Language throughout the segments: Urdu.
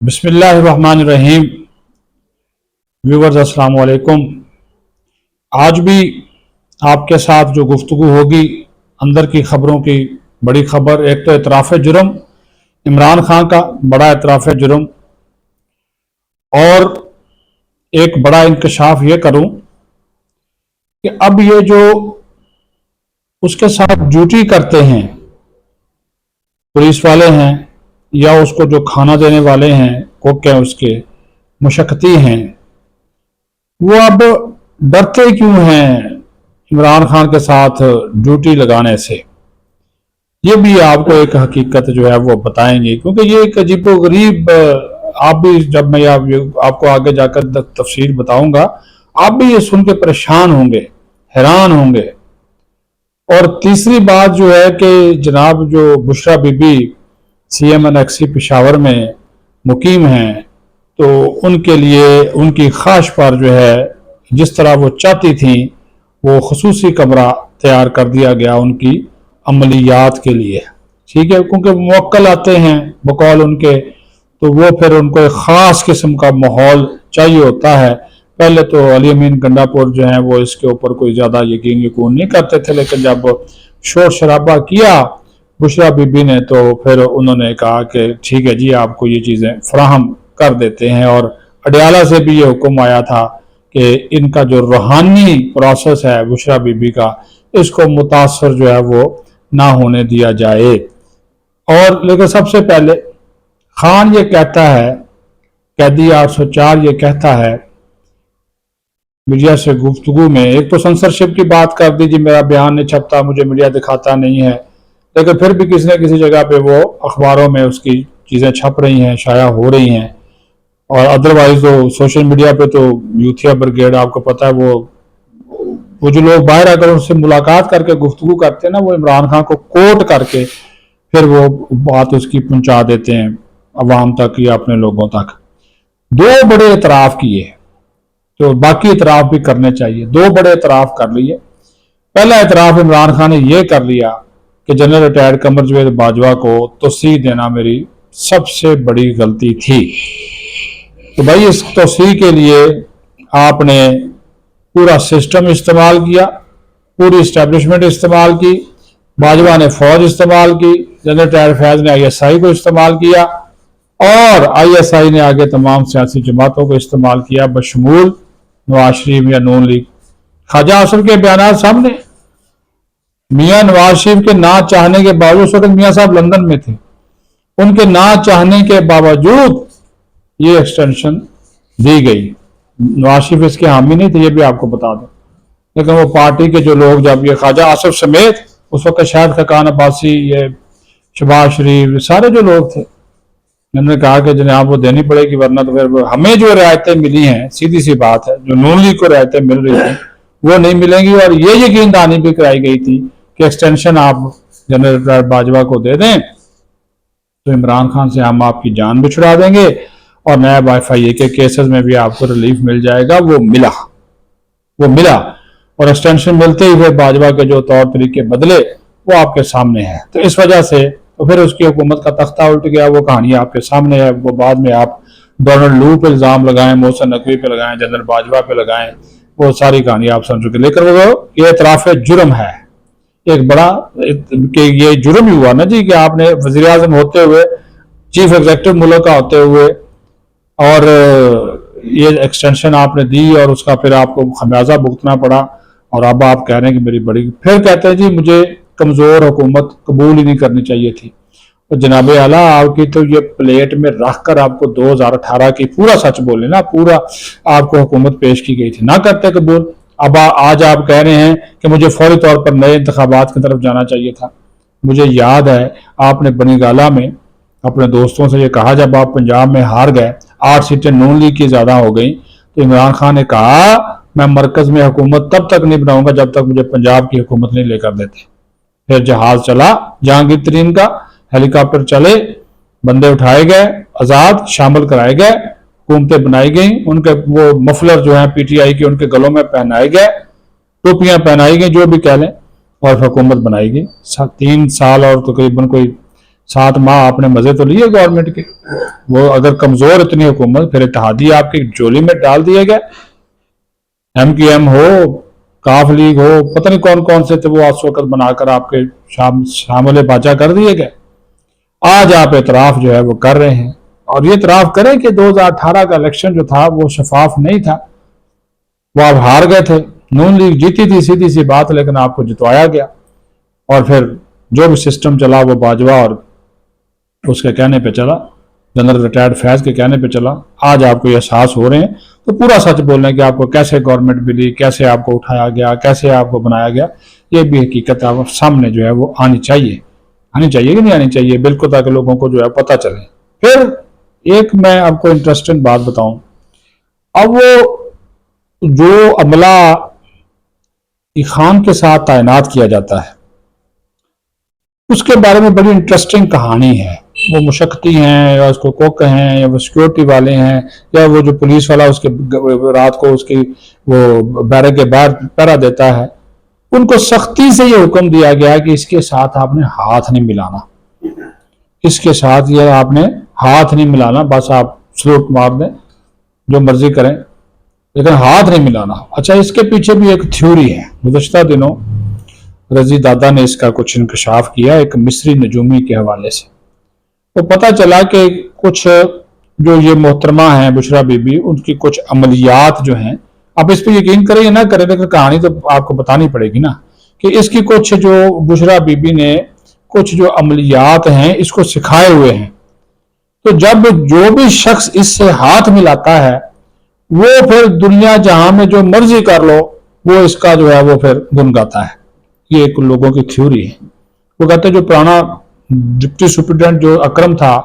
بسم اللہ الرحمن الرحیم۔ ویورز السلام علیکم۔ آج بھی آپ کے ساتھ جو گفتگو ہوگی اندر کی خبروں کی بڑی خبر، ایک تو اعتراف جرم عمران خان کا، بڑا اعتراف جرم، اور ایک بڑا انکشاف یہ کروں کہ اب یہ جو اس کے ساتھ ڈیوٹی کرتے ہیں پولیس والے ہیں یا اس کو جو کھانا دینے والے ہیں، کوک ہیں، اس کے مشقتی ہیں، وہ اب ڈرتے کیوں ہیں عمران خان کے ساتھ ڈیوٹی لگانے سے؟ یہ بھی آپ کو ایک حقیقت جو ہے وہ بتائیں گے، کیونکہ یہ ایک عجیب و غریب، آپ بھی جب میں آپ کو آگے جا کر تفصیل بتاؤں گا، آپ بھی یہ سن کے پریشان ہوں گے، حیران ہوں گے۔ اور تیسری بات جو ہے کہ جناب جو بشرا بی بی سی ایم این ایکسی پشاور میں مقیم ہیں، تو ان کے لیے ان کی خواہش پر جو ہے جس طرح وہ چاہتی تھیں وہ خصوصی کمرہ تیار کر دیا گیا ان کی عملیات کے لیے، ٹھیک ہے، کیونکہ موکل آتے ہیں بقول ان کے، تو وہ پھر ان کو ایک خاص قسم کا ماحول چاہیے ہوتا ہے۔ پہلے تو علی امین گنڈا پور جو ہیں وہ اس کے اوپر کوئی زیادہ یقین نہیں کرتے تھے، لیکن جب شور شرابہ کیا بشرا بی بی نے تو پھر انہوں نے کہا کہ ٹھیک ہے جی، آپ کو یہ چیزیں فراہم کر دیتے ہیں۔ اور اڈیالہ سے بھی یہ حکم آیا تھا کہ ان کا جو روحانی پروسیس ہے بشرا بی بی کا، اس کو متاثر جو ہے وہ نہ ہونے دیا جائے۔ اور لیکن سب سے پہلے خان یہ کہتا ہے، قیدی 804 یہ کہتا ہے میڈیا سے گفتگو میں، ایک تو سنسرشپ کی بات کر دی، جی میرا بیان نہیں چھپتا، مجھے میڈیا دکھاتا نہیں ہے، لیکن پھر بھی کسی نہ کسی جگہ پہ وہ اخباروں میں اس کی چیزیں چھپ رہی ہیں، شائع ہو رہی ہیں۔ اور ادروائز تو سوشل میڈیا پہ تو یوتھیا برگیڈ، آپ کو پتہ ہے وہ جو لوگ باہر اگر ان سے ملاقات کر کے گفتگو کرتے ہیں نا، وہ عمران خان کو کوٹ کر کے پھر وہ بات اس کی پہنچا دیتے ہیں عوام تک یا اپنے لوگوں تک۔ دو بڑے اعتراف کیے تو باقی اعتراف بھی کرنے چاہیے، دو بڑے اعتراف کر لیے۔ پہلا اعتراف عمران خان نے یہ کر لیا کہ جنرل ریٹائرڈ قمر جاوید باجوہ کو توسیع دینا میری سب سے بڑی غلطی تھی۔ تو بھائی اس توسیع کے لیے آپ نے پورا سسٹم استعمال کیا، پوری اسٹیبلشمنٹ استعمال کی، باجوہ نے فوج استعمال کی، جنرل ریٹائرڈ فیض نے ISI کو استعمال کیا، اور ISI نے آگے تمام سیاسی جماعتوں کو استعمال کیا بشمول نواز شریف یا نون لیگ۔ خواجہ اصل کے بیانات سامنے، میاں نواز شریف کے نہ چاہنے کے باوجود، اس وقت میاں صاحب لندن میں تھے، ان کے نہ چاہنے کے باوجود یہ ایکسٹینشن دی گئی۔ نواز شریف اس کے حامی نہیں تھے، یہ بھی آپ کو بتا دوں، لیکن وہ پارٹی کے جو لوگ، جب یہ خواجہ آصف سمیت اس وقت شاہد خاقان عباسی، یہ شہباز شریف، سارے جو لوگ تھے، انہوں نے کہا کہ جناب وہ دینی پڑے گی، ورنہ تو پھر ہمیں جو رعایتیں ملی ہیں، سیدھی سی بات ہے، جو نون لیگ کو رعایتیں مل رہی تھیں وہ نہیں ملیں گی۔ اور یہ یقین دہانی بھی کرائی گئی تھی کہ ایکسٹینشن آپ جنرل باجوہ کو دے دیں تو عمران خان سے ہم آپ کی جان بھی چھڑا دیں گے، اور نیب FIA کے کیسز میں بھی آپ کو ریلیف مل جائے گا۔ وہ ملا، اور ایکسٹینشن ملتے ہی پھر باجوہ کے جو طور طریقے بدلے وہ آپ کے سامنے ہے۔ تو اس وجہ سے تو پھر اس کی حکومت کا تختہ الٹ گیا، وہ کہانی آپ کے سامنے ہے۔ وہ بعد میں آپ ڈونلڈ لو پہ الزام لگائیں، محسن نقوی پہ لگائیں، جنرل باجوہ پہ لگائیں، وہ ساری کہانی آپ سمجھ چکے۔ لیکن وہ یہ اعتراف جرم ہے، ایک بڑا کہ یہ جرم ہی ہوا نا جی، کہ آپ نے وزیر اعظم ہوتے ہوئے، چیف ایگزیکٹو ملک کا ہوتے ہوئے، اور یہ ایکسٹینشن آپ نے دی، اور اس کا پھر آپ کو خمیازہ بھگتنا پڑا، اور اب آپ کہہ رہے ہیں کہ میری بڑی، پھر کہتے ہیں جی مجھے کمزور حکومت قبول ہی نہیں کرنی چاہیے تھی۔ تو جناب اعلیٰ، آپ کی تو یہ پلیٹ میں رکھ کر آپ کو 2018 کی پورا سچ بولے نا، پورا آپ کو حکومت پیش کی گئی تھی، نہ کرتے قبول۔ اب آج آپ کہہ رہے ہیں کہ مجھے فوری طور پر نئے انتخابات کی طرف جانا چاہیے تھا۔ مجھے یاد ہے آپ نے بنی گالہ میں اپنے دوستوں سے یہ کہا، جب آپ پنجاب میں ہار گئے، 8 سیٹیں نون لیگ کی زیادہ ہو گئیں، تو عمران خان نے کہا میں مرکز میں حکومت تب تک نہیں بناؤں گا جب تک مجھے پنجاب کی حکومت نہیں لے کر دیتے۔ پھر جہاز چلا جہانگیر ترین کا، ہیلی کاپٹر چلے، بندے اٹھائے گئے، آزاد شامل کرائے گئے، حکومتیں بنائی گئیں، ان کے وہ مفلر جو ہیں PTI کے ان کے گلوں میں پہنائے گئے، ٹوپیاں پہنائی گئیں، جو بھی کہہ لیں، اور حکومت بنائی گئی۔ 3 سال اور تقریباً کوئی 7 ماہ آپ نے مزے تو لیے گورنمنٹ کے. وہ اگر کمزور اتنی حکومت پھر اتحادی آپ کی جولی میں ڈال دیے گئے. MQM ہو, کاف لیگ ہو, پتہ نہیں کون کون سے تھے وہ اس وقت بنا کر آپ کے شامل باجا کر دیے گئے. آج آپ اعتراف جو ہے وہ کر رہے ہیں, اور یہ اعتراف کریں کہ 2018 کا الیکشن جو تھا وہ شفاف نہیں تھا, وہ آپ ہار گئے تھے. نون لیگ جیتی تھی, سیدھی سی بات, لیکن آپ کو جتوایا گیا, اور پھر جو بھی سسٹم چلا وہ باجوہ اور اس کے کہنے پہ چلا, جنرل ریٹائرڈ فیض کے کہنے پہ چلا. آج آپ کو یہ احساس ہو رہے ہیں تو پورا سچ بولنے کہ آپ کو کیسے گورنمنٹ ملی, کیسے آپ کو اٹھایا گیا, کیسے آپ کو بنایا گیا, یہ بھی حقیقت آپ سامنے جو ہے وہ آنی چاہیے کہ نہیں آنی چاہیے, بالکل, تاکہ لوگوں کو جو ہے پتہ چلے. پھر ایک میں آپ کو انٹرسٹنگ بات بتاؤں. اب وہ جو عملہ خان کے ساتھ تعینات کیا جاتا ہے اس کے بارے میں بڑی انٹرسٹنگ کہانی ہے. وہ مشقتی ہیں یا اس کو کوک ہیں یا وہ سیکورٹی والے ہیں یا وہ جو پولیس والا اس کے رات کو اس کی وہ بیرک کے باہر پہرا دیتا ہے, ان کو سختی سے یہ حکم دیا گیا کہ اس کے ساتھ آپ نے ہاتھ نہیں ملانا, اس کے ساتھ یہ آپ نے ہاتھ نہیں ملانا, بس آپ سلوٹ مار دیں جو مرضی کریں لیکن ہاتھ نہیں ملانا. اچھا, اس کے پیچھے بھی ایک تھیوری ہے. گزشتہ دنوں رضی دادا نے اس کا کچھ انکشاف کیا ایک مصری نجومی کے حوالے سے. تو پتہ چلا کہ کچھ جو یہ محترمہ ہیں بشرا بی بی, ان کی کچھ عملیات جو ہیں, آپ اس پہ یقین کریں یا نہ کریں لیکن کہانی تو آپ کو بتانی پڑے گی نا, کہ اس کی کچھ جو بشرا بی بی نے کچھ جو عملیات ہیں اس کو سکھائے ہوئے ہیں. تو جب جو بھی شخص اس سے ہاتھ ملاتا ہے وہ پھر دنیا جہاں میں جو مرضی کر لو وہ اس کا جو ہے وہ پھر گنگاتا ہے. یہ ایک لوگوں کی تھیوری ہے. وہ کہتے ہیں جو پرانا ڈپٹی سپرنٹینڈنٹ جو اکرم تھا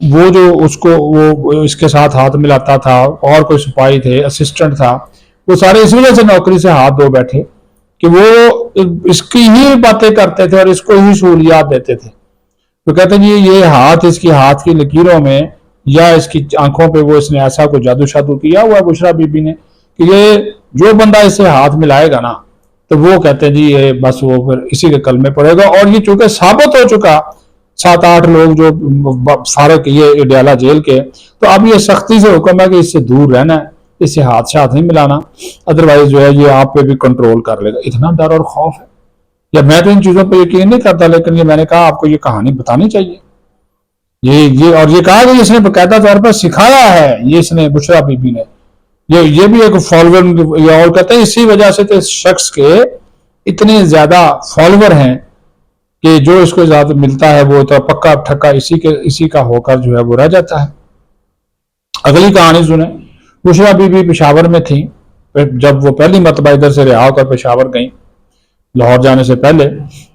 وہ جو اس کو وہ اس کے ساتھ ہاتھ ملاتا تھا, اور کوئی سپاہی تھے, اسسٹنٹ تھا, وہ سارے اس وجہ سے نوکری سے ہاتھ دھو بیٹھے کہ وہ اس کی ہی باتیں کرتے تھے اور اس کو ہی سہولیات دیتے تھے. تو کہتے ہیں جی یہ ہاتھ, اس کی ہاتھ کی لکیروں میں یا اس کی آنکھوں پہ وہ اس نے ایسا کوئی جادو شادو کیا ہوا بشرا بی بی نے کہ یہ جو بندہ اسے ہاتھ ملائے گا نا تو وہ کہتے ہیں جی یہ بس وہ پھر اسی کے کلمے پڑے گا. اور یہ چونکہ ثابت ہو چکا 7-8 لوگ جو فارغ یہ ڈیالہ جیل کے, تو اب یہ سختی سے حکم ہے کہ اس سے دور رہنا ہے, اس سے ہاتھ نہیں ملانا, ادروائز جو ہے یہ آپ پہ بھی کنٹرول کر لے گا. اتنا ڈر اور خوف ہے. یا میں تو ان چیزوں پہ یقین نہیں کرتا, لیکن یہ میں نے کہا آپ کو یہ کہانی بتانی چاہیے. یہ اور یہ کہا کہ اس نے باقاعدہ طور پر سکھایا ہے, یہ اس نے بشرا بی بی نے, یہ بھی ایک فالوور, اور کہتے ہیں اسی وجہ سے تو اس شخص کے اتنے زیادہ فالوور ہیں کہ جو اس کو زیادہ ملتا ہے وہ تو پکا ٹھکا اسی کا ہو کر جو ہے وہ رہ جاتا ہے. اگلی کہانی سنیں. بشرا بی بی پشاور میں تھیں جب وہ پہلی مرتبہ ادھر سے رہا ہو کر پشاور گئیں لاہور جانے سے پہلے,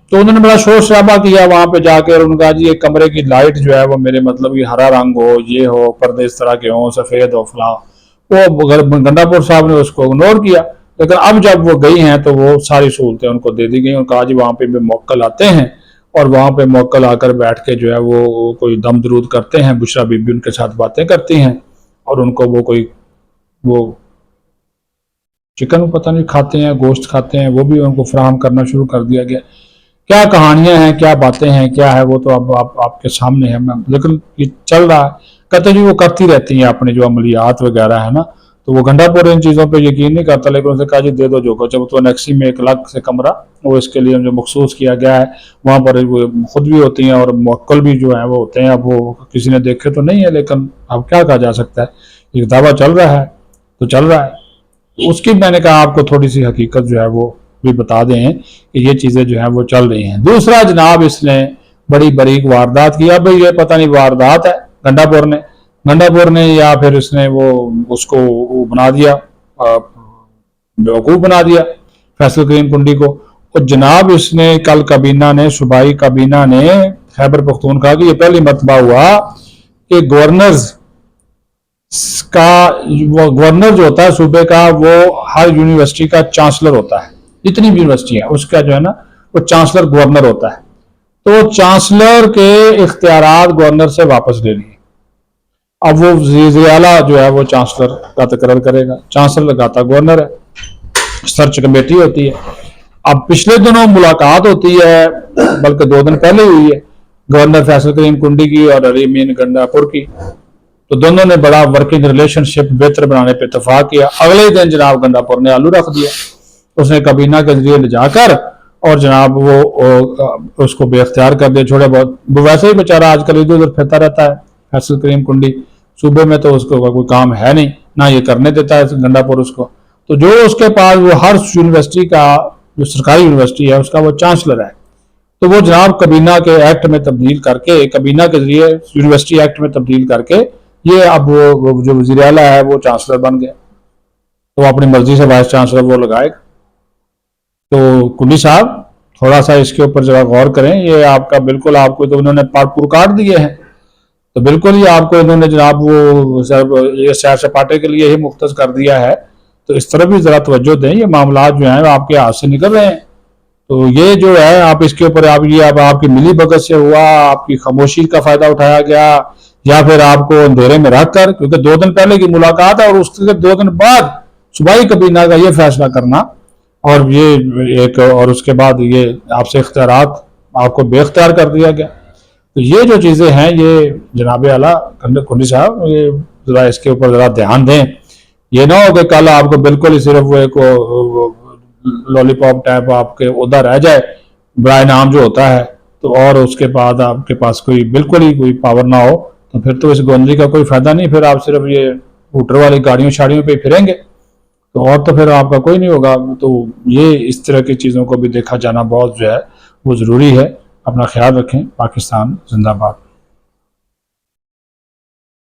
تو انہوں نے بڑا شور شرابہ کیا وہاں پہ جا کے, اور انہوں نے کہا جی یہ کمرے کی لائٹ جو ہے وہ میرے مطلب یہ ہرا رنگ ہو, یہ ہو, پردے اس طرح کے ہوں, سفید ہو, فلاں. وہ گنڈا پور صاحب نے اس کو اگنور کیا, لیکن اب جب وہ گئی ہیں تو وہ ساری سہولتیں ان کو دے دی گئی. اور کہا جی وہاں پہ بھی موکل آتے ہیں اور وہاں پہ موکل آ کر بیٹھ کے جو ہے وہ کوئی دم درود کرتے ہیں, بشرا بی بی ان کے ساتھ باتیں کرتی ہیں, اور ان کو وہ کوئی وہ چکن پتہ نہیں کھاتے ہیں, گوشت کھاتے ہیں, وہ بھی ان کو فراہم کرنا شروع کر دیا گیا. کیا کہانیاں ہیں, کیا باتیں ہیں, کیا ہے وہ تو اب آپ کے سامنے ہے, لیکن یہ چل رہا ہے. کہتے جی وہ کرتی رہتی ہیں اپنے جو عملیات وغیرہ ہے نا, تو وہ گھنٹا پور ان چیزوں پہ یقین نہیں کرتا, لیکن اسے کہا جی دے دو جو کچھ. تو نیکسی میں ایک الگ سے کمرہ وہ اس کے لیے جو مخصوص کیا گیا ہے, وہاں پر وہ خود بھی ہوتی ہیں اور موکل بھی جو ہیں وہ ہوتے ہیں. اب وہ کسی نے دیکھے تو نہیں ہے, لیکن اب کیا کہا جا سکتا ہے, ایک دعویٰ چل رہا ہے تو چل رہا ہے. اس کی میں نے کہا آپ کو تھوڑی سی حقیقت جو ہے وہ بھی بتا دیں کہ یہ چیزیں جو ہیں وہ چل رہی ہیں. دوسرا جناب اس نے بڑی بریک واردات کی. اب یہ پتہ نہیں واردات ہے گنڈا پور نے یا پھر اس نے وہ اس کو بنا دیا, بیوقوف بنا دیا فیصل کریم کنڈی کو. اور جناب اس نے کل کابینہ نے, صوبائی کابینہ نے خیبر پختونخوا کی, یہ پہلی مرتبہ ہوا کہ گورنرز کا گورنر جو ہوتا ہے صوبے کا وہ ہر یونیورسٹی کا چانسلر ہوتا ہے. جتنی بھی یونیورسٹی ہے اس کا جو ہے نا وہ چانسلر گورنر ہوتا ہے. تو چانسلر کے اختیارات گورنر سے واپس لے لیے. اب وہ وزیر اعلیٰ جو ہے وہ چانسلر کا تقرر کرے گا, چانسلر لگاتا گورنر ہے, سرچ کمیٹی ہوتی ہے. اب پچھلے دنوں ملاقات ہوتی ہے, بلکہ 2 دن پہلے ہوئی ہے, گورنر فیصل کریم کنڈی کی اور علی امین گنڈا پور کی، تو دونوں نے بڑا ورکنگ ریلیشن شپ بہتر بنانے پہ اتفاق کیا۔ اگلے دن جناب گنڈا پور نے آلو رکھ دیا، اس نے کابینہ کے ذریعے لے جا کر اور جناب وہ اس کو بے اختیار کر دیا چھوڑے بہت۔ وہ ویسے ہی بیچارہ آج کل ادھر ادھر پھرتا رہتا ہے فیصل کریم کنڈی، صوبے میں تو اس کو کوئی کام ہے نہیں، نہ یہ کرنے دیتا ہے گنڈا پور اس کو۔ تو جو اس کے پاس وہ ہر یونیورسٹی کا، جو سرکاری یونیورسٹی ہے اس کا وہ چانسلر ہے، تو وہ جناب کابینہ کے ایکٹ میں تبدیل کر کے، کابینہ کے ذریعے یونیورسٹی ایکٹ میں تبدیل کر کے یہ اب وہ جو وزیر اعلیٰ ہے وہ چانسلر بن گیا، تو اپنی مرضی سے وائس چانسلر وہ لگائے گا۔ تو کنڈی صاحب تھوڑا سا اس کے اوپر ذرا غور کریں، یہ آپ کا بالکل، آپ کو تو انہوں نے پور کاٹ دیے ہیں، تو بالکل ہی آپ کو انہوں نے جناب وہ یہ سیر سپاٹے کے لیے ہی مختص کر دیا ہے، تو اس طرف بھی ذرا توجہ دیں، یہ معاملات جو ہیں آپ کے ہاتھ سے نکل رہے ہیں۔ تو یہ جو ہے آپ اس کے اوپر آپ کی ملی بھگت سے ہوا، آپ کی خاموشی کا فائدہ اٹھایا گیا، یا پھر آپ کو اندھیرے میں رکھ کر، کیونکہ 2 دن پہلے کی ملاقات ہے اور اس کے 2 دن بعد صوبائی کابینہ کا یہ فیصلہ کرنا، اور یہ ایک، اور اس کے بعد یہ آپ سے اختیارات آپ کو بے اختیار کر دیا گیا۔ تو یہ جو چیزیں ہیں یہ جناب اعلیٰ کنڈی صاحب یہ ذرا اس کے اوپر ذرا دھیان دیں، یہ نہ ہو کہ کل آپ کو بالکل ہی صرف وہ ایک لولی پاپ ٹائپ آپ کے ادھر رہ جائے برائے نام جو ہوتا ہے، تو اور اس کے بعد آپ کے پاس کوئی بالکل ہی کوئی پاور نہ ہو، تو پھر تو اس گوندری کا کوئی فائدہ نہیں، پھر آپ صرف یہ ہوٹر والی گاڑیوں شاڑیوں پہ پھریں گے، تو اور تو پھر آپ کا کوئی نہیں ہوگا۔ تو یہ اس طرح کی چیزوں کو بھی دیکھا جانا بہت جو ہے وہ ضروری ہے۔ اپنا خیال رکھیں۔ پاکستان زندہ باد۔